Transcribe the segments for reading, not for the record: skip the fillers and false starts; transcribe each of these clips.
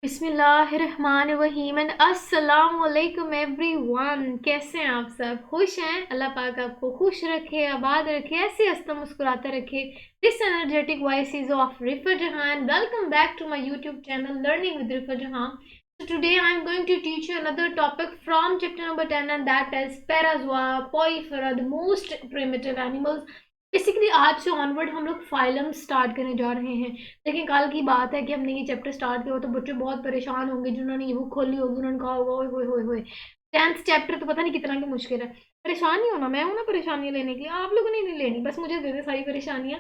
बिस्मिल्लाहिर्रहमानिर्रहीम एंड अस्सलाम वालेकुम एवरीवन। कैसे हैं आप सब? खुश हैं? अल्लाह पाक आपको खुश रखे, आबाद रखे, ऐसे हंसता मुस्कुराता रखे। This energetic voice is of Rifa Jahan. Welcome back to my YouTube channel learning with Rifa Jahan. So today I am going to teach you another topic from chapter number 10, and that is Parazoa, Porifera, the most primitive animals. Basically आज से onward हम लोग phylum start करने जा रहे हैं। लेकिन कल की बात है कि हमने ये चैप्टर स्टार्ट किया तो बच्चे बहुत परेशान होंगे, जिन्होंने ये बुक खोली होगी उन्होंने कहा होगा ओए होए होए होए 10th चैप्टर तो पता नहीं कितना की मुश्किल है। परेशान नहीं होना, मैं हूं ना परेशानियां लेने की, आप लोगों ने नहीं लेनी, बस मुझे दे दे सारी परेशानियां।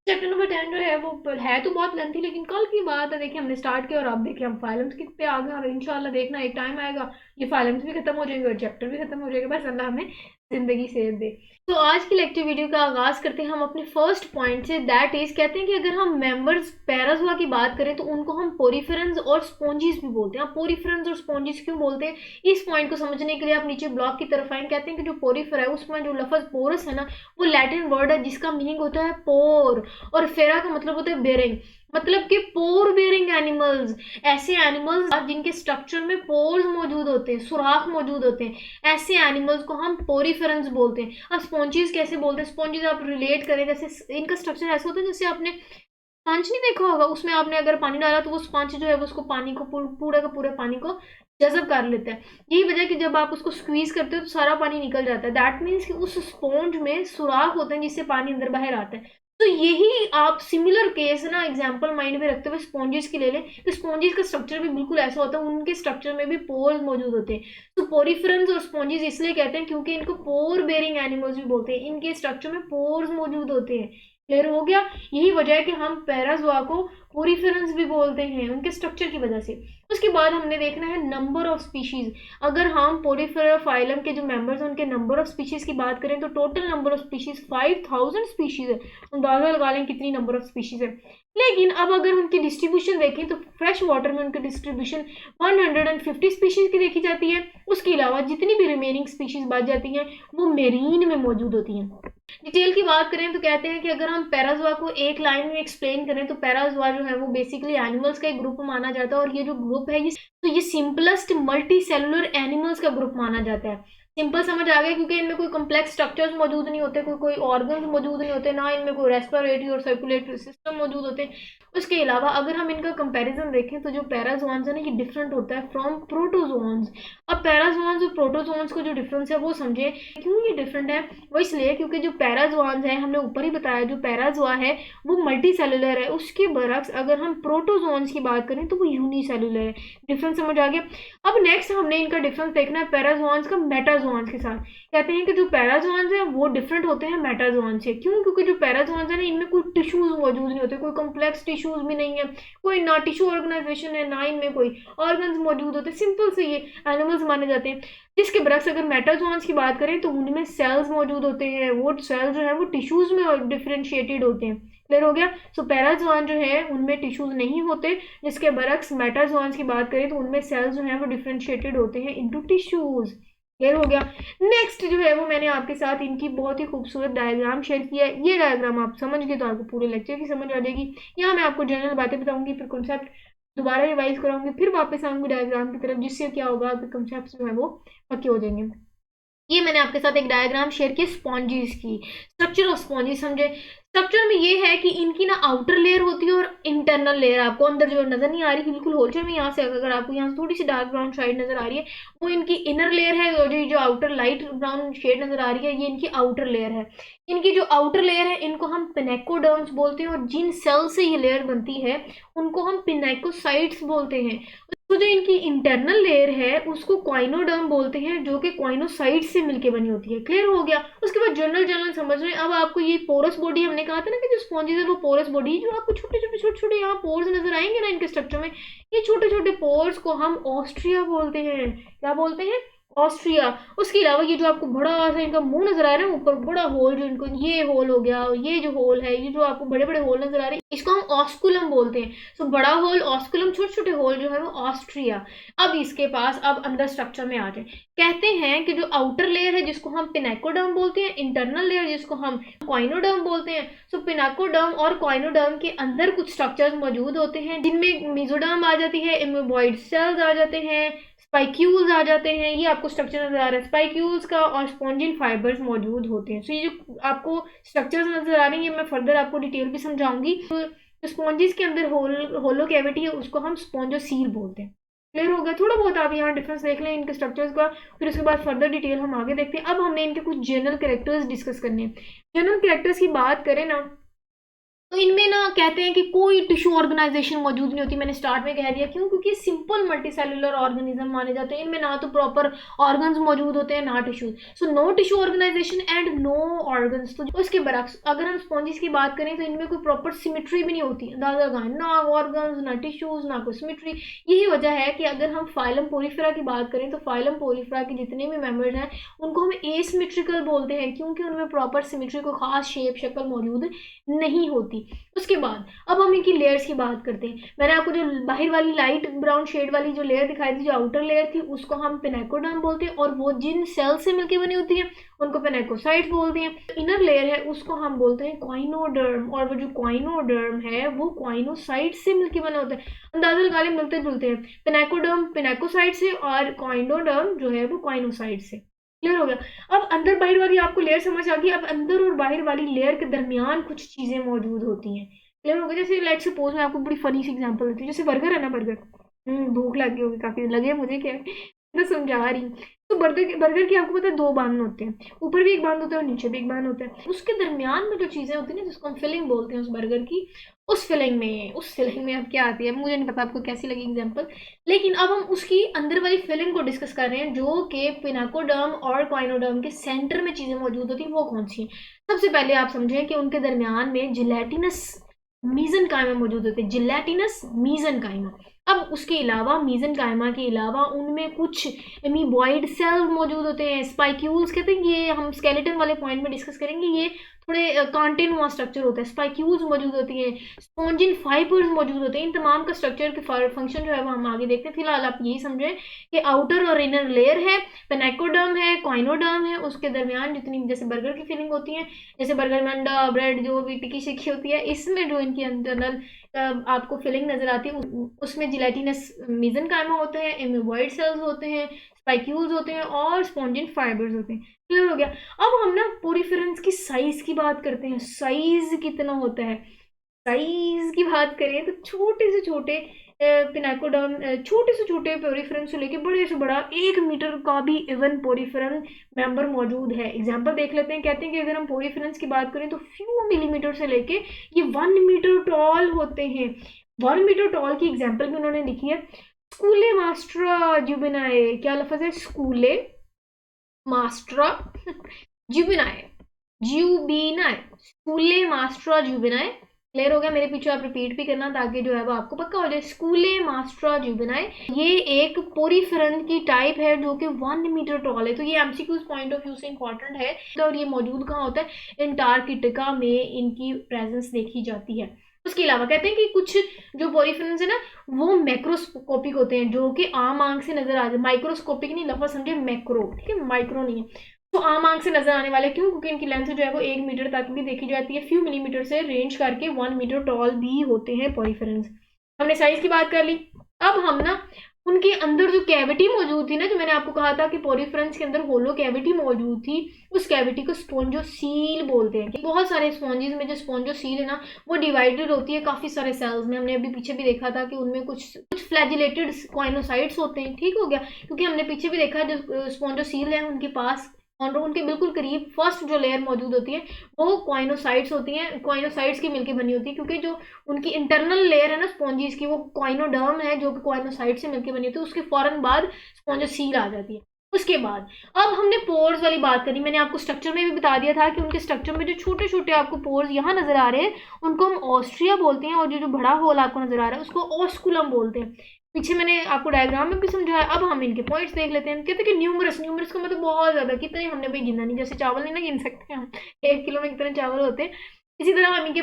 चैप्टर नंबर 10 जो है वो है तो बहुत लेंथी, लेकिन कल की बात है, देखिए हमने स्टार्ट किया और अब देखिए हम फाइलम्स की पे आ गए और इंशाल्लाह देखना एक टाइम आएगा ये फाइलम्स भी खत्म हो जाएंगे और चैप्टर भी खत्म हो जाएगा। बस अल्लाह हमें जिंदगी सेव दे। तो आज की लेक्चर वीडियो का आगाज करते हैं हम अपने फर्स्ट पॉइंट से। दैट इज कहते हैं कि अगर हम मेंबर्स पैराजोआ की बात करें तो उनको हम पोरिफेरंस और स्पॉन्जीज भी बोलते हैं। आप पोरिफेरंस और स्पॉन्जीज क्यों बोलते हैं, इस पॉइंट को समझने के लिए आप नीचे ब्लॉक की तरफ आए। कहते हैं कि जो पोरिफेरा है उसमें जो लफ्ज पोरस है ना, वो लैटिन वर्ड है जिसका मीनिंग होता है पोर, और फेरा का मतलब होता है बेरिंग। मतलब कि पोर बेरिंग एनिमल्स, ऐसे एनिमल्स जिनके स्ट्रक्चर में पोर्स मौजूद होते हैं, सुराख मौजूद होते हैं, ऐसे एनिमल्स को हम पोरिफेरेंस बोलते हैं। अब स्पॉन्जीज कैसे बोलते हैं? स्पॉन्जीज आप रिलेट करें, जैसे इनका स्ट्रक्चर ऐसा होता है जैसे आपने स्पंज नहीं देखा होगा, उसमें आपने अगर पानी डाला तो वो स्पंज जो है वो उसको पानी को पूरा का पूरे पानी को जज़ब कर लेता है। यही वजह कि जब आप उसको स्क्वीज करते हो तो सारा पानी निकल जाता है। दैट मीन्स कि उस स्पॉन्ज में सुराख होते हैं जिससे पानी अंदर बाहर आता है। तो यही आप सिमिलर केस ना एग्जांपल माइंड में रखते हुए स्पॉन्जेस की ले लें तो स्पॉन्जेस का स्ट्रक्चर भी बिल्कुल ऐसा होता है, उनके स्ट्रक्चर में भी पोर्स मौजूद होते हैं। तो पोरिफेरंस और स्पॉन्जेस इसलिए कहते हैं क्योंकि इनको पोर बेरिंग एनिमल्स भी बोलते हैं, इनके स्ट्रक्चर में पोर्स मौजूद होते हैं। क्लियर हो गया? यही वजह है कि हम पैराजोआ को पोरिफेरंस भी बोलते हैं उनके स्ट्रक्चर की वजह से। उसके बाद हमने देखना है नंबर ऑफ स्पीशीज। अगर हम पोरिफेरा फाइलम के जो मेंबर्स हैं उनके नंबर ऑफ स्पीशीज की बात करें तो total number of species 5000 species है। अंदाजा लगा लें कितनी नंबर ऑफ स्पीशीज है। लेकिन अब अगर उनकी डिस्ट्रीब्यूशन देखें तो फ्रेश वाटर में उनकी डिस्ट्रीब्यूशन 150 स्पीशीज की देखी जाती है। उसके अलावा जितनी भी रिमेनिंग स्पीशीज बच जाती हैं वो मेरीन में मौजूद होती हैं। डिटेल की बात करें तो कहते हैं कि अगर हम पैराजोआ को एक लाइन में एक्सप्लेन करें तो पैराजोआ जो है वो बेसिकली एनिमल्स का एक ग्रुप माना जाता है, और ये जो ग्रुप है ये सिंपलेस्ट मल्टी सेलुलर एनिमल्स का ग्रुप माना जाता है। सिंपल समझ आ गया क्योंकि इनमें कोई कम्प्लेक्स स्ट्रक्चर्स मौजूद नहीं होते, कोई ऑर्गन्स मौजूद नहीं होते, ना इनमें कोई रेस्पिरेटरी और सर्कुलेटरी सिस्टम मौजूद होते हैं। उसके अलावा अगर हम इनका कंपैरिजन देखें तो जो पैराजोन्स है ना ये डिफरेंट होता है फ्रॉम प्रोटोजोन्स। अब पैराजोन्स और प्रोटोजोन्स का जो डिफरेंस है वो समझे। क्यों ये डिफरेंट है? वो इसलिए क्योंकि जो पैराजोन्स है, हमने ऊपर ही बताया, जो पैराजोआ है वो मल्टी सेलुलर है, उसके बरक्स अगर हम प्रोटोजोन्स की बात करें तो वो यूनिसेलुलर है। डिफरेंस समझ आ गया? अब नेक्स्ट हमने इनका डिफरेंस देखना है पैराजोन्स का मेटाजोन्स के साथ। कहते हैं कि जो पैराजोन्स है वो डिफरेंट होते हैं मेटाजोन्स से। क्यों? क्योंकि जो पैराजोन्स है ना इनमें कोई टिश्यूज मौजूद नहीं होते, कोई कम्प्लेक्स टिश्यूज भी नहीं है, कोई ना टिश्यू ऑर्गेनाइजेशन है ना इनमें कोई ऑर्गन्स मौजूद होते, सिंपल से ये एनिमल्स माने जाते हैं। जिसके बरक्स अगर मेटाजोन्स की बात करें तो उनमें सेल्स मौजूद होते हैं, वो सेल्स जो है वो टिश्यूज में डिफरेंशिएटेड होते हैं। क्लियर हो गया? सो पैराजोन जो है उनमें टिश्यूज नहीं होते, जिसके बरक्स मेटाजोन्स की बात करें तो उनमें सेल्स जो है वो डिफरेंशिएटेड होते हैं इनटू टिश्यूज। क्लियर हो गया? नेक्स्ट जो है वो मैंने आपके साथ इनकी बहुत ही खूबसूरत डायग्राम शेयर किया है। ये डायग्राम आप समझ गए तो आपको पूरे लेक्चर की समझ आ जाएगी। यहाँ मैं आपको जनरल बातें बताऊंगी, फिर कॉन्सेप्ट दोबारा रिवाइज कराऊंगी, फिर वापस आऊंगी डायग्राम की तरफ, जिससे क्या होगा आपके कॉन्सेप्ट जो है वो पक्के हो जाएंगे। ये मैंने आपके साथ एक डायग्राम शेयर की स्पॉन्जीज की। स्ट्रक्चर ऑफ स्पॉन्जीज समझे। स्ट्रक्चर में ये है कि इनकी ना आउटर लेयर होती है और इंटरनल लेयर आपको अंदर जो नजर नहीं आ रही बिल्कुल होलसेल में, यहाँ से अगर आपको यहाँ से थोड़ी सी डार्क ब्राउन शेड नजर आ रही है वो इनकी इनर लेयर है, और जो आउटर लाइट ब्राउन शेड नजर आ रही है ये इनकी आउटर लेयर है। इनकी जो आउटर लेयर है इनको हम पिनेकोडर्म्स बोलते हैं, और जिन सेल से ये लेयर बनती है उनको हम पिनेकोसाइट्स बोलते हैं। तो जो इनकी इंटरनल लेयर है उसको क्वाइनोडर्म बोलते हैं, जो कि क्वाइनोसाइट से मिलके बनी होती है। क्लियर हो गया? उसके बाद जनरल जनरल समझ रहे हैं। अब आपको ये पोरस बॉडी, हमने कहा था ना कि जो स्पॉन्जेस है वो पोरस बॉडी, जो आपको छोटे छोटे यहाँ पोर्स नजर आएंगे ना इनके स्ट्रक्चर में, ये छोटे छोटे पोर्स को हम ऑस्ट्रिया बोलते हैं। क्या बोलते हैं? ऑस्ट्रिया। उसके अलावा ये जो आपको बड़ा सा इनका मुंह नजर आ रहा है ना, ऊपर बड़ा होल, जो इनको ये होल हो गया, ये जो होल है, ये जो आपको बड़े बड़े होल नजर आ रहे हैं, इसको हम ऑस्कुलम बोलते हैं। सो बड़ा होल ऑस्कुलम, छोटे छोटे होल जो है वो ऑस्ट्रिया। अब इसके पास अब अंदर स्ट्रक्चर में आ जाए, कहते हैं कि जो आउटर लेयर है जिसको हम पिनाकोडर्म बोलते हैं, इंटरनल लेयर जिसको हम कॉइनोडर्म बोलते हैं। सो पिनाकोडर्म और कॉइनोडर्म के अंदर कुछ स्ट्रक्चर्स मौजूद होते हैं जिनमें मेसोडर्म आ जाती है, इमोबॉइड सेल्स आ जाते हैं, स्पाइक्यूल्स आ जाते हैं। ये आपको स्ट्रक्चर नजर आ रहा है स्पाइक्यूल्स का, और स्पॉन्जिन फाइबर्स मौजूद होते हैं। सो ये जो आपको स्ट्रक्चर्स नजर आ रहे हैं ये मैं फर्दर आपको डिटेल भी समझाऊंगी। तो स्पॉन्जिस के अंदर होलो कैविटी है उसको हम स्पॉन्जोसील बोलते हैं। क्लियर हो गया? थोड़ा बहुत आप यहाँ डिफरेंस देख लें इनके स्ट्रक्चर्स का, फिर उसके बाद फर्दर डिटेल हम आगे देखते हैं। अब हमने इनके कुछ जनरल कैरेक्टर्स डिस्कस करने हैं। जनरल कैरेक्टर्स की बात करें ना, तो इनमें ना कहते हैं कि कोई टिश्यू ऑर्गेनाइजेशन मौजूद नहीं होती। मैंने स्टार्ट में कह दिया क्यों, क्योंकि सिंपल मल्टीसेलुलर ऑर्गेनिज्म माने जाते हैं। इनमें ना तो प्रॉपर ऑर्गन्स मौजूद होते हैं ना tissues. So no tissue organisation and no organs. तो उसके बरक्स अगर हम स्पॉन्जिस की बात करें तो इनमें कोई प्रॉपर सिमिट्री भी नहीं होती, अंदाजा लगाएं, ना ऑर्गन्स ना टिश्यूज ना कोई सिमिट्री। यही वजह है कि अगर हम फाइलम पोरिफेरा की बात करें तो फाइलम पोरिफेरा के जितने भी मेंबर्स हैं उनको हम एसिमेट्रिकल बोलते हैं, क्योंकि उनमें प्रॉपर सिमिट्री को खास शेप शक्ल मौजूद नहीं होती। उसके बाद अब हम इनकी लेयर्स की बात करते हैं। मैंने आपको जो बाहर वाली लाइट ब्राउन शेड वाली जो लेयर दिखाई थी, जो आउटर लेयर थी, उसको हम पिनाकोडर्म बोलते हैं, और वो जिन सेल से मिलकर बनी होती है उनको पिनाकोसाइट्स बोलते हैं। इनर लेयर है उसको हम बोलते हैं कॉइनोडर्म, और वो जो कॉइनोडर्म है वो कॉइनोसाइट से मिलकर बना होता है। अंदाजा लगा ले, मिलते जुलते हैं। पिनाकोडर्म पिनाकोसाइट से और कॉइनोडर्म जो है वो कॉइनोसाइट से। क्लियर हो गया? अब अंदर बाहर वाली आपको लेयर समझ आ गई। अब अंदर और बाहर वाली लेयर के दरमियान कुछ चीजें मौजूद होती हैं। क्लियर हो गया? जैसे लेट सपोज मैं आपको बड़ी फनी सी एग्जांपल देती हूँ, जैसे बर्गर है ना, बर्गर, भूख लग गई होगी काफी, लगे मुझे क्या है, मैं समझा रही हूँ। तो बर्गर की आपको पता है दो बांध होते हैं, ऊपर भी एक बांध होता है और नीचे भी एक बांध होता है। उसके दरमियान में जो चीजें होती है ना, जिसको हम फिलिंग बोलते हैं उस बर्गर की, उस फिलिंग में अब क्या आती है, मुझे नहीं पता आपको कैसी लगी एग्जांपल, लेकिन अब हम उसकी अंदर वाली फिलिंग को डिस्कस कर रहे हैं, जो कि पिनाकोडर्म और कॉइनोडर्म के सेंटर में चीजें मौजूद होती हैं। वो कौन सी? सबसे पहले आप समझें कि उनके दरमियान में जिलेटिनस मीजनकाइमा मौजूद होते हैं, जिलेटिनस मीजनकाइमा। अब उसके अलावा मीजनकाइमा के अलावा उनमें कुछ एमीबॉइड सेल मौजूद होते हैं, स्पाइक्यूल्स कहते हैं। ये हम स्केलेटन वाले पॉइंट में डिस्कस करेंगे। ये थोड़े कांटेन हुआ स्ट्रक्चर होता है। स्पाइक्यूल्स मौजूद होती हैं, स्पॉन्जिन फाइबर्स मौजूद होते हैं। इन तमाम का स्ट्रक्चर के फंक्शन जो है वो हम आगे देखते हैं। फिलहाल आप यही समझें कि आउटर और इनर लेयर है, पेनाकोडर्म है, कॉइनोडर्म है, उसके दरमियान जितनी जैसे बर्गर की फिलिंग होती है, जैसे बर्गर में अंडा ब्रेड जो भी टिक्की शिक्की होती है, इसमें जो इनकी इंटरनल आपको फिलिंग नजर आती है उसमें जिलेटिनस मीजनकाइमा होते हैं, एमीबॉइड सेल्स होते हैं, स्पाइक्यूल्स होते हैं और स्पॉन्जिन फाइबर्स होते हैं। क्लियर हो गया? अब हम ना पोरिफेरेंस की साइज की बात करते हैं। साइज कितना होता है? साइज की बात करें तो छोटे से छोटे पिनाकोडर्म, छोटे से छोटे पोरिफेरन से लेके बड़े से बड़ा 1 मीटर का भी इवन पोरिफेरन मेंबर मौजूद है। एग्जांपल देख लेते हैं। कहते हैं कि अगर हम पोरिफेरेंस की बात करें तो फ्यू मिलीमीटर से लेके ये 1 मीटर टॉल होते हैं। 1 मीटर टॉल की एग्जाम्पल भी उन्होंने लिखी है। स्कूले मास्ट्रा जुबिनाए, क्या लफ्ज है? स्कूले मास्ट्रा जुबिनाए, जुबिनाए, स्कूले मास्ट्रा जुबिनाए। क्लियर हो गया? मेरे पीछे आप रिपीट भी करना ताकि जो है वो आपको पक्का हो जाए। स्कूले मास्ट्रा जुबिनाए ये एक पोरिफेरन की टाइप है जो कि 1 मीटर टॉल है। तो ये एमसीक्यूज पॉइंट ऑफ व्यू से इंपॉर्टेंट है। और ये मौजूद कहाँ होता है? अंटार्कटिका में इनकी प्रेजेंस देखी जाती है। उसके अलावा कहते हैं कि कुछ जो पोरिफेरन्स है ना वो मैक्रोस्कोपिक होते हैं, जो कि आम आंख से नजर आ जाए। माइक्रोस्कोपिक नहीं, लफ्ज समझे, मैक्रो, ठीक है, माइक्रो नहीं है। तो आम आंख से नजर आने वाले, क्यों? क्योंकि इनकी लेंथ जो है वो 1 मीटर तक भी देखी जाती है। फ्यू मिलीमीटर से रेंज करके 1 मीटर टॉल भी होते हैं पोरिफेरन्स। हमने साइज की बात कर ली। अब हम ना उनके अंदर जो कैविटी मौजूद थी ना, जो मैंने आपको कहा था कि पोरिफेरन्स के अंदर होलो कैविटी मौजूद थी, उस कैविटी को स्पोंजोसील बोलते हैं। कि बहुत सारे स्पॉन्जेस में जो स्पोंजोसील है ना वो डिवाइडेड होती है काफी सारे सेल्स में। हमने अभी पीछे भी देखा था कि उनमें कुछ फ्लैजिलेटेड कॉइनोसाइट्स होते हैं। ठीक हो गया? क्योंकि हमने पीछे भी देखा जो स्पोंजोसील है उनके पास और उनके बिल्कुल करीब फर्स्ट जो लेयर मौजूद होती है वो कॉइनोसाइट्स होती हैं, कॉइनोसाइट्स की मिलकर बनी होती है। क्योंकि जो उनकी इंटरनल लेयर है ना स्पॉन्जीज की, वो कॉइनोडर्म है जो कि कॉइनोसाइट से मिलकर बनी होती है। उसके फौरन बाद स्पॉन्जोसील आ जाती है। उसके बाद अब हमने पोर्स वाली बात करी। मैंने आपको स्ट्रक्चर में भी बता दिया था कि उनके स्ट्रक्चर में जो छोटे छोटे आपको पोर्स यहाँ नजर आ रहे हैं उनको हम ऑस्ट्रिया बोलते हैं, और जो बड़ा होल आपको नजर आ रहा है उसको ऑस्कुलम बोलते हैं। पीछे मैंने आपको डायग्राम में भी समझाया। अब हम इनके पॉइंट्स देख लेते हैं। कहते हैं कि न्यूमरस, न्यूमरस का मतलब बहुत ज़्यादा, कितने हमने भाई गिना नहीं, जैसे चावल नहीं ना गिन सकते हम 1 किलो में कितने चावल होते हैं, इसी तरह हम इनके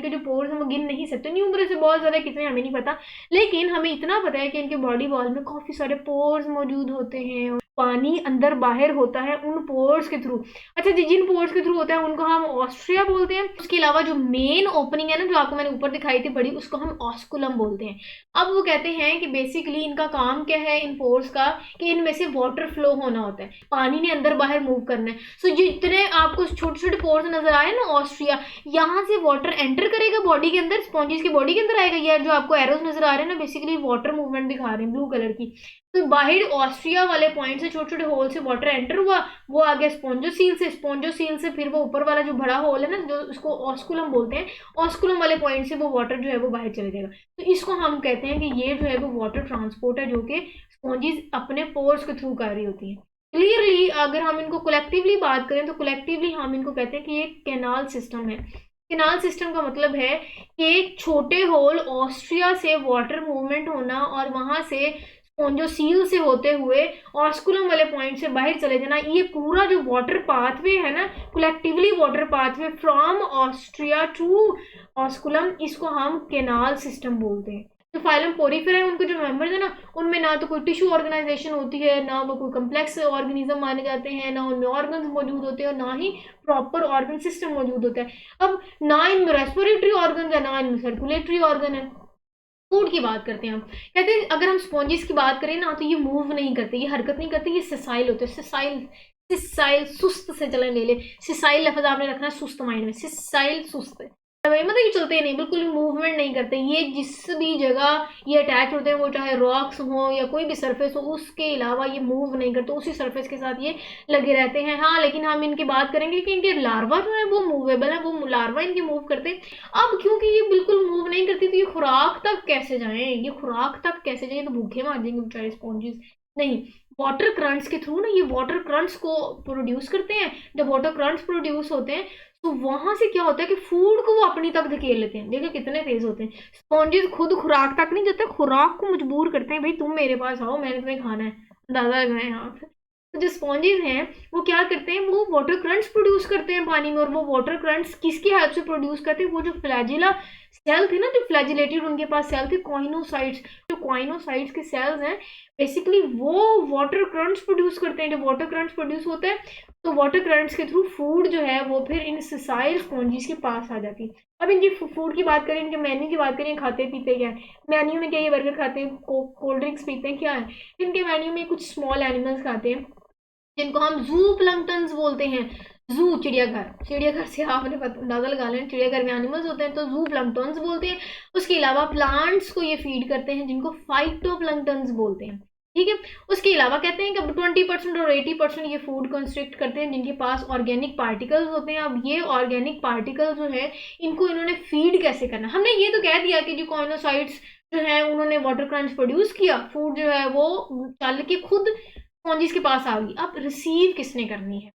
जो पोर्स हैं वो गिन नहीं सकते। न्यूमरस है बहुत ज़्यादा, कितने हमें नहीं पता, लेकिन हमें इतना पता है कि इनके बॉडी वॉल में काफ़ी सारे पोर्स मौजूद होते हैं। पानी अंदर बाहर होता है उन पोर्स के थ्रू। अच्छा जी, जिन पोर्स के थ्रू होता है उनको हम ऑस्ट्रिया बोलते हैं। उसके अलावा जो मेन ओपनिंग है ना, जो आपको मैंने ऊपर दिखाई थी बड़ी, उसको हम ऑस्कुलम बोलते हैं। अब वो कहते हैं कि बेसिकली इनका काम क्या है इन पोर्स का, कि इनमें से वाटर फ्लो होना होता है, पानी ने अंदर बाहर मूव करना है। सो जितने आपको छोटे छोटे पोर्स नजर आए ना ऑस्ट्रिया, यहाँ से वाटर एंटर करेगा बॉडी के अंदर, स्पॉन्जिस की बॉडी के अंदर आएगा। ये जो आपको एरोज नजर आ रहे हैं ना, बेसिकली वाटर मूवमेंट दिखा रहे हैं ब्लू कलर की। तो बाहर ऑस्ट्रिया वाले पॉइंट से छोटे छोटे होल से वाटर एंटर हुआ, वो आ गया स्पॉन्जोसील से, स्पॉन्जोसील से फिर वो ऊपर वाला जो बड़ा होल है ना, जो उसको ऑस्कुलम बोलते हैं, ऑस्कुलम वाले पॉइंट से वो वाटर जो है वो बाहर चले जाएगा। तो इसको हम कहते हैं कि ये जो है वो वाटर ट्रांसपोर्ट है, जो कि स्पॉन्जिस अपने पोर्स के थ्रू कर रही होती है। क्लियरली अगर हम इनको कलेक्टिवली बात करें तो कलेक्टिवली हम इनको कहते हैं कि ये कैनाल सिस्टम है। कैनाल सिस्टम का मतलब है कि एक छोटे होल ऑस्ट्रिया से वाटर मूवमेंट होना और वहां से जो सील से होते हुए ऑस्कुलम वाले पॉइंट से बाहर चले जाना, ये पूरा जो वाटर पाथवे है ना, collectively water pathway from ostia to osculum, इसको हम केनाल सिस्टम बोलते हैं। जो फाइलम पोरिफेरा है, उनके जो मेंबर्स है ना, उनमें ना तो कोई टिश्यू ऑर्गेनाइजेशन होती है, ना वो कोई कम्प्लेक्स ऑर्गेनिज्म माने जाते हैं, ना उनमें ऑर्गन्स मौजूद होते हैं, और ना ही प्रॉपर ऑर्गन सिस्टम मौजूद होता है। अब ना इनमें रेस्पिरेटरी ऑर्गन है, ना इनमें सर्कुलेटरी ऑर्गन है। फूड की बात करते हैं हम, कहते हैं अगर हम स्पॉन्जिस की बात करें ना, तो ये मूव नहीं करते, ये हरकत नहीं करते, ये सिसाइल होते हैं। सिसाइल, सिसाइल सुस्त से चलन ले ले, सिसाइल लफ्ज आपने रखना है सुस्त माइंड में, सिसाइल सुस्त, मतलब ये चलते नहीं, बिल्कुल मूवमेंट नहीं करते। ये जिस भी जगह ये अटैच होते हैं, वो चाहे रॉक्स हो या कोई भी सरफेस हो, उसके अलावा ये मूव नहीं करते, उसी सरफेस के साथ ये लगे रहते हैं। हाँ, लेकिन हम इनकी बात करेंगे कि इनके लार्वा जो है वो मूवेबल है, वो लार्वा इनके मूव करते हैं। अब क्योंकि ये बिल्कुल मूव नहीं करती, तो ये खुराक तक कैसे जाएं, ये खुराक तक कैसे जाएं, तो भूखे मार जाएंगे बेचारे स्पॉन्जिस। नहीं, वाटर करंट्स के थ्रू ना, ये वाटर करंट्स को प्रोड्यूस करते हैं। जब वाटर करंट्स प्रोड्यूस होते हैं तो वहां से क्या होता है कि फूड को वो अपनी तक धकेल लेते हैं। देखो कितने तेज होते हैं स्पॉन्जिस, खुद खुराक तक नहीं जाते, खुराक को मजबूर करते हैं, भाई तुम मेरे पास आओ, मैंने तुम्हें खाना है, अंदाजा लगाए आप। तो जो स्पॉन्जिस हैं वो क्या करते हैं, वो वाटर करंट्स प्रोड्यूस करते हैं पानी में। और वो वाटर करंट्स किसकी हेल्प से प्रोड्यूस करते हैं, वो जो फ्लैजिला सेल थे ना, जो फ्लैजिलेटेड उनके पास सेल थे, कॉइनोसाइट्स, जो कॉइनोसाइट्स के सेल्स हैं, बेसिकली वो वाटर करंट्स प्रोड्यूस करते हैं। जब वाटर करंट्स प्रोड्यूस होते हैं तो वाटर करंट्स के थ्रू फूड जो है वो फिर इन सिसाइल स्पॉन्जिस के पास आ जाती है। अब इनकी फूड की बात करें, इनके मेन्यू की बात करें, खाते पीते क्या है मेन्यू में, क्या ये बर्गर खाते हैं, कोल्ड ड्रिंक्स पीते हैं, क्या है इनके मेन्यू में, कुछ स्मॉल एनिमल्स खाते हैं जिनको हम जू प्लंक्टन्स बोलते हैं। जू चिड़ियाघर, चिड़ियाघर से आपने अंदाजा लगा लेना, चिड़ियाघर में एनिमल्स होते हैं तो जू प्लंक्टन्स बोलते हैं। उसके अलावा प्लांट्स को ये फीड करते हैं, जिनको फाइटोप्लंक्टन्स बोलते हैं। ठीक है, उसके अलावा कहते हैं कि 20% और 80% ये फूड कंस्ट्रक्ट करते हैं, जिनके पास ऑर्गेनिक पार्टिकल्स होते हैं। अब ये ऑर्गेनिक पार्टिकल जो है, इनको इन्होंने फीड कैसे करना, हमने ये तो कह दिया कि जो कॉइनोसाइट्स जो है उन्होंने वाटर करंट्स प्रोड्यूस किया, फूड जो है वो चल के खुद स्पॉन्जिस के पास आ गई। अब रिसीव किसने करनी है,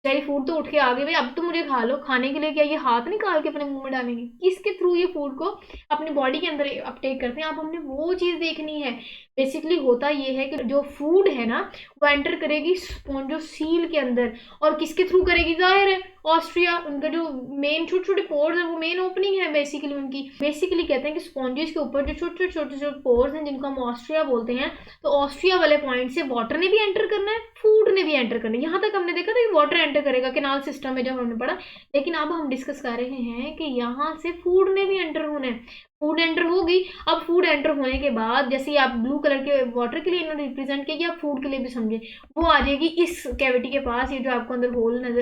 चाहे फूड तो उठ के आ गए, भाई अब तो मुझे खा लो, खाने के लिए क्या ये हाथ निकाल के अपने मुंह में डालेंगे, किसके थ्रू ये फूड को अपनी बॉडी के अंदर अपटेक करते हैं। अब हमने वो चीज़ देखनी है। बेसिकली होता ये है कि जो फूड है ना, वो एंटर करेगी स्पॉन्जोसील के अंदर, और किसके थ्रू करेगी, जाहिर है ऑस्ट्रिया, उनका जो मेन छोटे छोटे पोर्स है वो मेन ओपनिंग है बेसिकली उनकी। बेसिकली कहते हैं कि स्पॉन्जिस के ऊपर जो छोटे छोटे पोर्स हैं, जिनको हम ऑस्ट्रिया बोलते हैं, तो ऑस्ट्रिया वाले पॉइंट से वाटर ने भी एंटर करना है, फूड ने भी एंटर करना है। यहाँ तक हमने देखा था कि वाटर एंटर करेगा केनाल सिस्टम में, जब हमने पढ़ा। लेकिन अब हम डिस्कस कर रहे हैं कि यहाँ से फूड ने भी एंटर होना है, फूड एंटर होगी। अब फूड एंटर होने के बाद, जैसे आप ब्लू कलर के वाटर के लिए इन्होंने रिप्रेजेंट किया, आप फूड के लिए भी समझे, वो आ जाएगी इस कैविटी के पास। ये जो आपको अंदर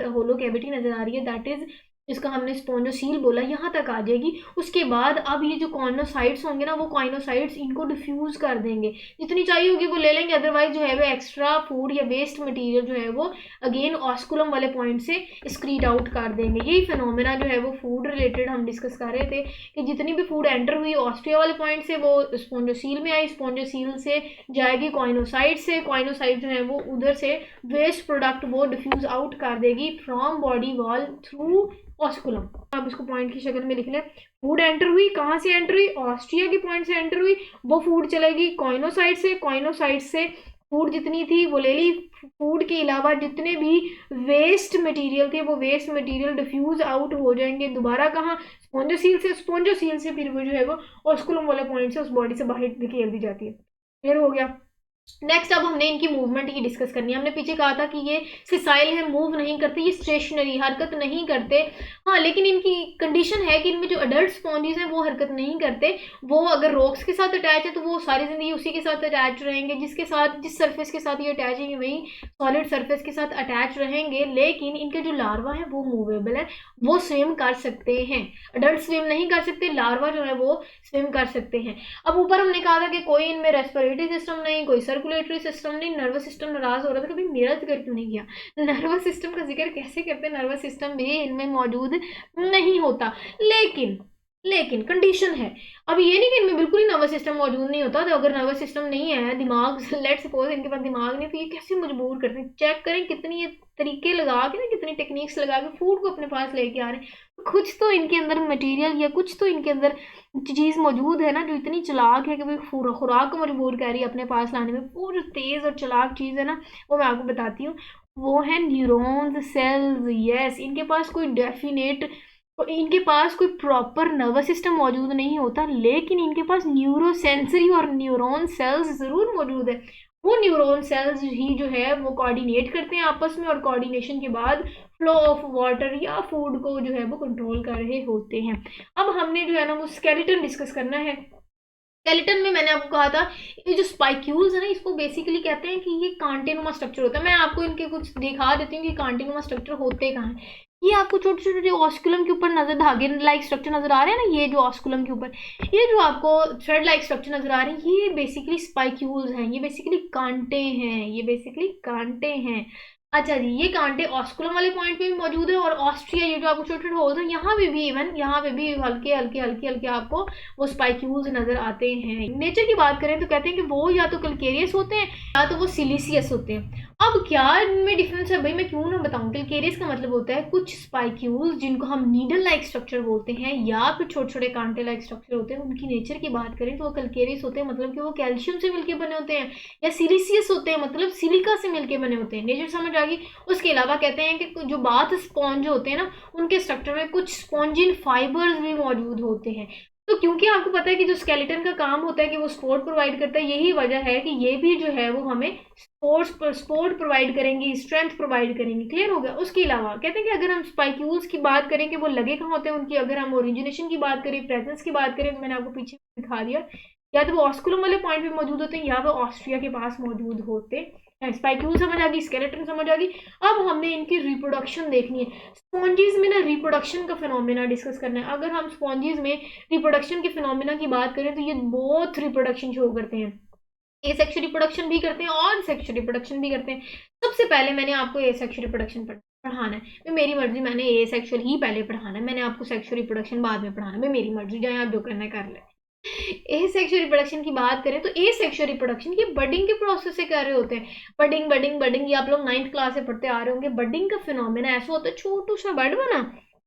होलो कैविटी नजर आ रही है, दैट इज, इसका हमने स्पॉन्जोसील बोला, यहाँ तक आ जाएगी। उसके बाद अब ये जो कॉइनोसाइट्स होंगे ना, वो कॉइनोसाइट्स इनको डिफ्यूज कर देंगे, जितनी चाहिए होगी वो ले लेंगे, अदरवाइज जो है वो एक्स्ट्रा फूड या वेस्ट मटेरियल जो है वो अगेन ऑस्कुलम वाले पॉइंट से स्क्रीड आउट कर देंगे। यही फिनोमेना जो है वो फूड रिलेटेड हम डिस्कस कर रहे थे कि जितनी भी फूड एंटर हुई ऑस्ट्रिया वाले पॉइंट से, वो स्पॉन्जोसील में आई, स्पॉन्जोसील से जाएगी कॉइनोसाइट से, कॉइनोसाइट जो है वो उधर से वेस्ट प्रोडक्ट वो डिफ्यूज आउट कर देगी from body wall through osculum. आप इसको पॉइंट की शक्ल में लिख लें। फूड एंटर हुई, कहाँ से एंटर हुई? ऑस्ट्रिया के पॉइंट से एंटर हुई। वो फूड चलेगी कॉइनोसाइट से, कॉइनोसाइट से फूड जितनी थी वो ले ली। फूड के अलावा जितने भी वेस्ट मटेरियल थे वो वेस्ट मटेरियल डिफ्यूज आउट हो जाएंगे दोबारा कहाँ? स्पोंजोसील से। स्पोंजोसील से फिर वो जो है वो ऑस्कुलम वाले पॉइंट से उस बॉडी से बाहर निकल दी जाती है। क्लियर हो गया? नेक्स्ट अब हमने इनकी मूवमेंट की डिस्कस करनी है। हमने पीछे कहा था कि ये सिसाइल है, मूव नहीं करते, ये स्टेशनरी हरकत नहीं करते। हाँ, लेकिन इनकी कंडीशन है कि इनमें जो अडल्ट स्पॉन्जेस हैं वो हरकत नहीं करते। वो अगर रॉक्स के साथ अटैच है तो वो सारी जिंदगी उसी के साथ अटैच रहेंगे, जिस सरफेस के साथ ये अटैच है वही सॉलिड सरफेस के साथ अटैच रहेंगे। लेकिन इनके जो लार्वा है वो मूवेबल है, वो स्विम कर सकते हैं। अडल्ट स्विम नहीं कर सकते, लार्वा जो है वो स्विम कर सकते हैं। अब ऊपर हमने कहा था कि कोई इनमें रेस्पिरेटरी सिस्टम नहीं, कोई सर्कुलेटरी सिस्टम नहीं, नर्वस सिस्टम नाराज हो रहा था कि भाई मेरा जिक्र क्यों नहीं किया। नर्वस सिस्टम का जिक्र कैसे करते? नर्वस सिस्टम भी इनमें मौजूद नहीं होता। लेकिन लेकिन कंडीशन है, अब ये नहीं कि इनमें बिल्कुल ही नर्वस सिस्टम मौजूद नहीं होता। तो अगर नर्वस सिस्टम नहीं है, दिमाग लेट सपोज इनके पास दिमाग नहीं, तो ये कैसे मजबूर करते हैं? चेक करें कितनी ये तरीके लगा के ना, कितनी टेक्निक्स लगा के फूड को अपने पास लेके आ रहे हैं। कुछ तो इनके अंदर मटेरियल या कुछ तो इनके अंदर चीज़ मौजूद है ना जो इतनी चालाक है कि भाई खुराक को मजबूर कर रही है अपने पास लाने में। वो जो तेज़ और चालाक चीज़ है ना वो मैं आपको बताती हूँ, वो है न्यूरॉन्स सेल्स। यस, इनके पास कोई डेफिनेट, इनके पास कोई प्रॉपर नर्वस सिस्टम मौजूद नहीं होता, लेकिन इनके पास न्यूरोसेंसरी और न्यूरॉन सेल्स ज़रूर मौजूद है। वो न्यूरॉन सेल्स ही जो है वो कोऑर्डिनेट करते हैं आपस में, और कोऑर्डिनेशन के बाद फ्लो ऑफ वाटर या फूड को जो है वो कंट्रोल कर रहे होते हैं। अब हमने जो है ना वो स्केलेटन डिस्कस करना है। स्केलेटन में मैंने आपको कहा था ये जो स्पाइक्यूल्स है ना, इसको बेसिकली कहते हैं कि ये कांटेनुमा स्ट्रक्चर होता है। मैं आपको इनके कुछ दिखा देती हूँ कि कांटेनुमा स्ट्रक्चर होते कहाँ हैं। ये आपको छोटे छोटे जो ऑस्कुलम के ऊपर नजर धागे लाइक स्ट्रक्चर नजर आ रहे हैं ना, ये जो ऑस्कुलम के ऊपर ये जो आपको थ्रेड लाइक स्ट्रक्चर नजर आ रहे हैं, ये बेसिकली स्पाइक्यूल्स हैं, ये बेसिकली कांटे हैं, ये बेसिकली कांटे हैं। अच्छा जी, ये कांटे ऑस्कुलम वाले पॉइंट पे भी मौजूद है, और ऑस्ट्रिया ये जो आपको छोटे छोटे होल्स हैं यहाँ पे भी, इवन यहाँ पे भी हल्के हल्के हल्के हल्के आपको वो स्पाइक्यूल्स नजर आते हैं। नेचर की बात करें तो कहते हैं कि वो या तो कैलकेरियस होते हैं या तो वो सिलिसियस होते हैं। अब क्या इनमें डिफरेंस है भाई, मैं क्यों ना बताऊं। कैलकेरियस का मतलब होता है कुछ स्पाइक्यूल्स जिनको हम नीडल लाइक स्ट्रक्चर बोलते हैं, या फिर छोटे छोटे कांटे लाइक स्ट्रक्चर होते हैं। उनकी नेचर की बात करें तो वो कैलकेरियस होते हैं, मतलब कि वो कैल्शियम से मिलकर बने होते हैं, या सिलिसियस होते हैं मतलब सिलिका से मिलकर बने होते हैं। नेचर समझ आ गई। उसके अलावा कहते हैं कि जो बाथ स्पॉन्ज होते हैं ना, उनके स्ट्रक्चर में कुछ स्पॉन्जिन फाइबर्स भी मौजूद होते हैं। तो क्योंकि आपको पता है कि जो स्केलेटन का काम होता है कि वो सपोर्ट प्रोवाइड करता है, यही वजह है कि ये भी जो है वो हमें सपोर्ट प्रोवाइड करेंगी, स्ट्रेंथ प्रोवाइड करेंगी। क्लियर हो गया? उसके अलावा कहते हैं कि अगर हम स्पाइक्यूल्स की बात करें कि वो लगे कहाँ होते हैं उनकी, अगर हम ओरिजिनेशन की बात करें, प्रेजेंस की बात करें, तो मैंने आपको पीछे दिखा दिया, या तो वो ऑस्कुलम वाले पॉइंट पे मौजूद होते हैं या वो ऑस्ट्रिया के पास मौजूद होते हैं। स्पाइक्यूल समझ आ गई, स्केलेटन समझ आ गई। अब हमने इनकी रिप्रोडक्शन देखनी है। स्पॉन्जीज में ना रिप्रोडक्शन का फिनोमिना डिस्कस करना है। अगर हम स्पॉन्जीज में रिप्रोडक्शन के फिनोमिना की बात करें तो ये बोथ रिप्रोडक्शन शो करते हैं, ए सेक्शुअल रिप्रोडक्शन भी करते हैं और सेक्शुअल रिप्रोडक्शन भी करते हैं। सबसे पहले मैंने आपको ए सेक्शुअल रिप्रोडक्शन पढ़ाना है। मैं मेरी मर्जी, मैंने ए सेक्शुअल ही पहले पढ़ाना है, मैंने आपको सेक्शुअल रिप्रोडक्शन बाद में पढ़ाना है। मैं मेरी मर्जी, जाए आप जो करना है कर ले। ए सेक्शुअल रिप्रोडक्शन की बात करें तो ए सेक्शुअल रिप्रोडक्शन ये बडिंग के प्रोसेस से कर रहे होते हैं। बडिंग बडिंग बडिंग, ये आप लोग 9th क्लास से पढ़ते आ रहे होंगे। बडिंग का फिनोमेना ऐसा होता है, छोटू सा बर्ड बना,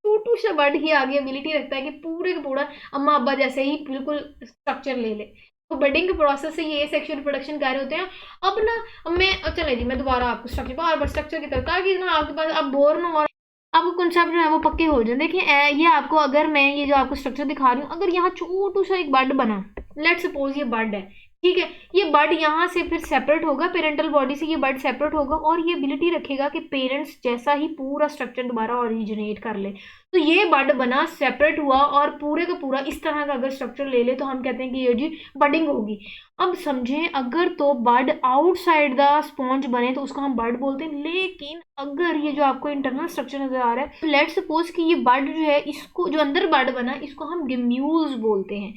छोटू सा बर्ड ही आगे एबिलिटी रखता है कि पूरे का पूरा अम्मा अब्बा जैसे ही बिल्कुल स्ट्रक्चर ले ले। तो बडिंग के प्रोसेस से ये सेक्शुअल रिप्रोडक्शन कर रहे होते हैं। अब ना मैं चले जी, मैं दोबारा आपको स्ट्रक्चर बार बार स्ट्रक्चर की तरफ, ताकि ना आपके पास आप बोर ना हो, आपको कॉन्सेप्ट जो है वो पक्के हो जाए। देखिए ये आपको, अगर मैं ये जो आपको स्ट्रक्चर दिखा रही हूँ, अगर यहाँ छोटू सा एक बर्ड बना, लेट सपोज ये बर्ड है, ठीक है, ये बर्ड यहाँ से फिर सेपरेट होगा, पेरेंटल बॉडी से ये बर्ड सेपरेट होगा, और ये एबिलिटी रखेगा कि पेरेंट्स जैसा ही पूरा स्ट्रक्चर दोबारा ओरिजिनेट कर ले। तो ये बर्ड बना, सेपरेट हुआ, और पूरे का पूरा इस तरह का अगर स्ट्रक्चर ले ले तो हम कहते हैं कि ये जी बर्डिंग होगी। अब समझें, अगर तो बर्ड आउटसाइड द स्पॉन्ज बने तो उसको हम बर्ड बोलते हैं, लेकिन अगर ये जो आपको इंटरनल स्ट्रक्चर नजर आ रहा है, लेट सपोज कि ये बर्ड जो है, इसको जो अंदर बर्ड बना इसको हम गेम्यूल्स बोलते हैं।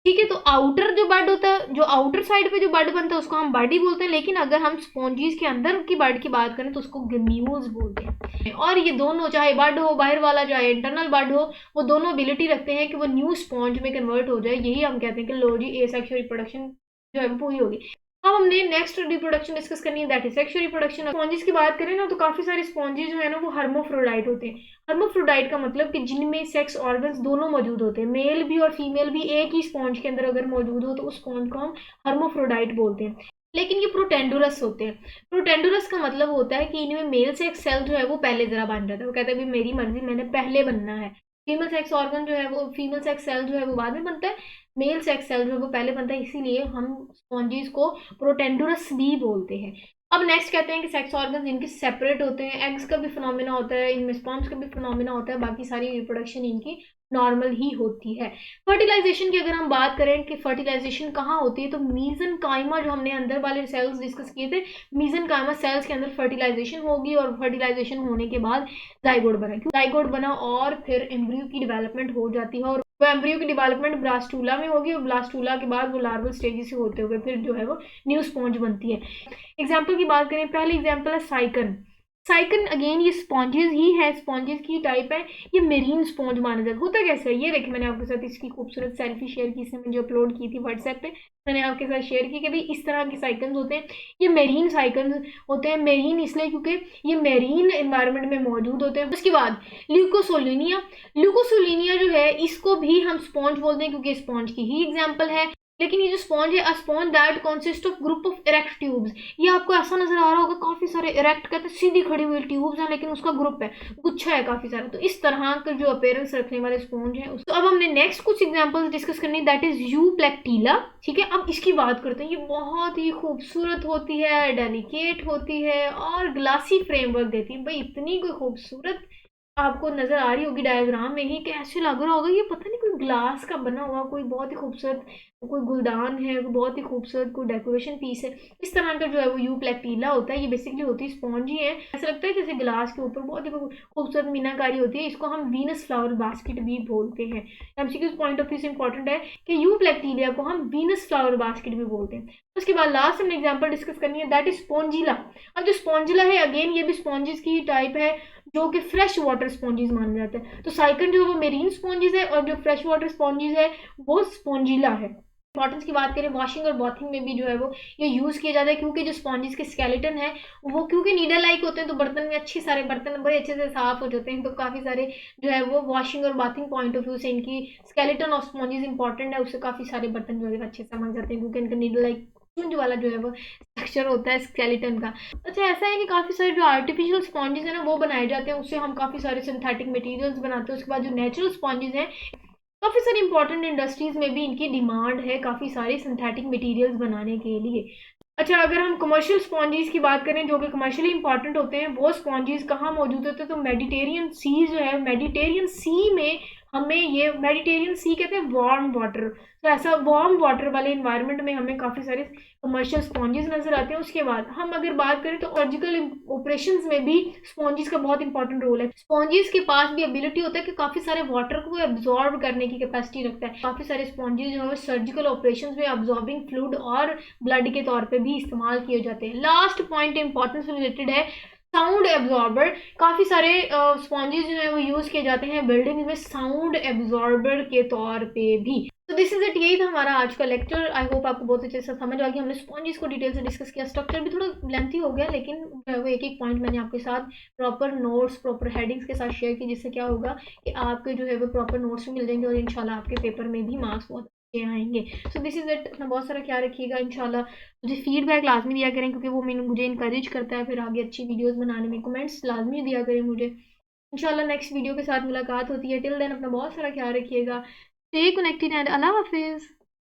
ठीक है, तो आउटर जो बर्ड होता है, जो आउटर साइड पे जो बर्ड बनता है उसको हम बर्ड ही बोलते हैं, लेकिन अगर हम स्पॉन्जीज के अंदर की बर्ड की बात करें तो उसको गेम्यूल्स बोलते हैं। और ये दोनों, चाहे बर्ड हो बाहर वाला, चाहे इंटरनल बर्ड हो, वो दोनों एबिलिटी रखते हैं कि वो न्यू स्पॉन्ज में कन्वर्ट हो जाए। यही हम कहते हैं कि लो जी ए सेक्शुअल रिप्रोडक्शन जो है वो पूरी होगी। अब हमने नेक्स्ट रिप्रोडक्शन डिस्कस करनी है, that is sexual reproduction. Sponges की बात करें ना तो काफी सारे स्पॉन्जेस जो है ना वो हर्मोफ्रोडाइट होते हैं। हर्मोफ्रोडाइट का मतलब कि जिनमें सेक्स ऑर्गन्स दोनों मौजूद होते हैं, मेल भी और फीमेल भी एक ही स्पॉन्ज के अंदर अगर मौजूद हो तो उस स्पॉन्ज को हम हर्मोफ्रोडाइट बोलते हैं। लेकिन ये प्रोटेंडुरस होते हैं। प्रोटेंडुरस का मतलब होता है कि इनमें मेल सेक्स सेल जो है वो पहले जरा बन जाता है, वो कहता है भाई मेरी मर्जी, मैंने पहले बनना है। फीमेल सेक्स ऑर्गन जो है वो, फीमेल सेक्स सेल जो है वो बाद में बनता है, मेल सेक्स सेल जो है वो पहले बनता है, इसीलिए हम स्पॉन्जीज को प्रोटेंडुरस भी बोलते हैं। अब नेक्स्ट कहते हैं कि सेक्स ऑर्गन्स इनके सेपरेट होते हैं, एग्स का भी फिनोमिना होता है, इनमें स्पर्म्स का भी फिनोमिना होता है, बाकी सारी रिप्रोडक्शन इनकी नॉर्मल ही होती है। फर्टिलाइजेशन की अगर हम बात करें कि फर्टिलाइजेशन कहाँ होती है, तो मीजन काइमा जो हमने अंदर वाले सेल्स डिस्कस किए थे, मीजन काइमा सेल्स के अंदर फर्टिलाइजेशन होगी और फर्टिलाइजेशन होने के बाद जाइगोट बना, जाइगोट बना और फिर एम्ब्रियो की डेवलपमेंट हो जाती है, और वो एम्ब्रियो की डेवलपमेंट ब्लास्टूला में होगी और ब्लास्टूला के बाद वो लार्वल स्टेज से होते हुए फिर जो है वो न्यू स्पॉन्ज बनती है। एग्जाम्पल की बात करें, पहली एग्जाम्पल है साइकन। साइकन अगेन ये स्पॉन्जेस ही है, स्पॉन्जेस की टाइप है, ये मेरीन स्पॉन्ज माना जाता है। होता कैसे है ये देखिए, मैंने आपके साथ इसकी खूबसूरत सेल्फी शेयर की, इसने मैंने जो अपलोड की थी व्हाट्सएप पे, मैंने आपके साथ शेयर की कि भाई इस तरह के साइकन्स होते हैं, ये मेरीन साइकन्स होते हैं। मेरीन इसलिए क्योंकि ये मेरीन एनवायरनमेंट में मौजूद होते हैं। उसके बाद ल्यूकोसोलिनिया, ल्यूकोसोलिनिया जो है इसको भी हम स्पॉन्ज बोलते हैं क्योंकि स्पॉन्ज की ही एग्जाम्पल है। लेकिन ये जो स्पॉन्ज है, अ sponge that consist of group of erect tubes, ये आपको ऐसा नजर आ रहा होगा काफी सारे इरेक्ट कहते हैं सीधी खड़ी हुई ट्यूब्स हैं, लेकिन उसका ग्रुप है, गुच्छा है काफी सारा। तो इस तरह का जो अपेयरेंस रखने वाले स्पॉन्ज है। तो अब हमने नेक्स्ट कुछ एग्जांपल्स डिस्कस करनी, दैट इज यूप्लेक्टिला। ठीक है, अब इसकी बात करते हैं। ये बहुत ही खूबसूरत होती है, डेलिकेट होती है और ग्लासी फ्रेमवर्क देती है। भाई इतनी कोई खूबसूरत आपको नजर आ रही होगी डायग्राम में ही कि ऐसे लग रहा होगा ये पता नहीं कोई ग्लास का बना हुआ कोई बहुत ही खूबसूरत कोई गुलदान है, कोई बहुत ही खूबसूरत कोई डेकोरेशन पीस है। इस तरह का जो है वो यूप्लेक्टिला होता है। ये बेसिकली होती है स्पॉन्ज ही है, ऐसा लगता है जैसे ग्लास के ऊपर बहुत ही खूबसूरत मीनाकारी होती है। इसको हम वीनस फ्लावर बास्केट भी बोलते हैं। एमसीक्यू पॉइंट ऑफ व्यू से इंपॉर्टेंट है कि यूप्लेक्टिलिया को हम वीनस फ्लावर बास्केट भी बोलते हैं। उसके बाद लास्ट हमने एग्जाम्पल डिस्कस करनी है, दैट इज स्पॉन्जिला। अब जो स्पॉन्जिला है अगेन ये भी स्पॉन्जेस की टाइप है, जो कि फ्रेश वाटर स्पॉन्जेस माने जाते हैं। तो साइकन जो है वो मेरीन स्पॉन्जेस है और जो फ्रेश वाटर स्पॉन्जेस है वो स्पॉन्जिला है। इंपॉर्टेंस की बात करें, वॉशिंग और बॉथिंग में भी जो है वो ये यूज किया जाता है, क्योंकि जो स्पॉन्जेस के स्केलेटन है वो क्योंकि नीडल लाइक होते हैं, तो बर्तन में अच्छे सारे बर्तन बड़े अच्छे से साफ हो जाते हैं। तो काफी सारे जो है वो वॉशिंग और बाथिंग पॉइंट ऑफ व्यू से इनकी स्केलेटन ऑफ स्पॉन्जेस इंपॉर्टेंट है, उससे काफी सारे बर्तन जो है अच्छे से समझ जाते हैं, क्योंकि इनका नीडल लाइक स्पंज वाला जो है वो स्ट्रक्चर होता है स्केलेटन का। अच्छा ऐसा है कि काफी सारे जो आर्टिफिशियल स्पॉन्जेस है ना वो बनाए जाते हैं, उससे हम काफी सारे सिंथेटिक मटेरियल्स बनाते हैं। उसके बाद जो नेचुरल स्पॉन्जेस हैं, काफी सारी इंपॉर्टेंट इंडस्ट्रीज में भी इनकी डिमांड है काफी सारे सिंथेटिक मटेरियल्स बनाने के लिए। अच्छा अगर हम कमर्शियल स्पॉन्जेस की बात करें जो कि कमर्शियली इंपॉर्टेंट होते हैं, वो स्पॉन्जेस कहाँ मौजूद होते हैं, तो मेडिटेरियन सी जो है, मेडिटेरियन सी में हमें ये, मेडिटेरियन सी कहते हैं वार्म वाटर, तो ऐसा वार्म वाटर वाले इन्वायरमेंट में हमें काफ़ी सारे कमर्शियल स्पॉन्जेस नजर आते हैं। उसके बाद हम अगर बात करें तो सर्जिकल ऑपरेशंस में भी स्पॉन्जेस का बहुत इंपॉर्टेंट रोल है। स्पॉन्जेस के पास भी एबिलिटी होता है कि काफ़ी सारे वाटर को एब्जॉर्ब करने की कैपेसिटी रखता है। काफ़ी सारे स्पॉन्जेस जो है सर्जिकल ऑपरेशंस में अब्जॉर्बिंग फ्लूइड और ब्लड के तौर पे भी इस्तेमाल किए जाते हैं। लास्ट पॉइंट इंपॉर्टेंस रिलेटेड है साउंड एब्जॉर्बर। काफ़ी सारे स्पॉन्जेस जो है वो यूज़ किए जाते हैं बिल्डिंग में साउंड एब्जॉर्बर के तौर पे भी। तो दिस इज इट, यही था हमारा आज का लेक्चर। आई होप आपको बहुत अच्छे से समझ आ गया। हमने स्पॉन्जेस को डिटेल से डिस्कस किया, स्ट्रक्चर भी थोड़ा लेंथी हो गया, लेकिन वो एक एक पॉइंट मैंने आपके साथ प्रॉपर नोट्स प्रॉपर हेडिंग्स के साथ शेयर की, जिससे क्या होगा कि आपके जो है वो प्रॉपर नोट्स भी मिल जाएंगे और इंशाल्लाह आपके पेपर में भी मार्क्स बहुत अच्छे आएंगे। सो दिस इज इट, अपना बहुत सारा ख्याल रखिएगा। इंशाल्लाह मुझे फीडबैक लाजमी दिया करें, क्योंकि वो मुझे इंकरेज करता है फिर आगे अच्छी वीडियोज़ बनाने में। कमेंट्स लाजमी दिया करें मुझे। इंशाल्लाह नेक्स्ट वीडियो के साथ मुलाकात होती है। टिल देन अपना बहुत सारा ख्याल रखिएगा। स्टे कनेक्टेड एंड अल्लाह हाफिज़।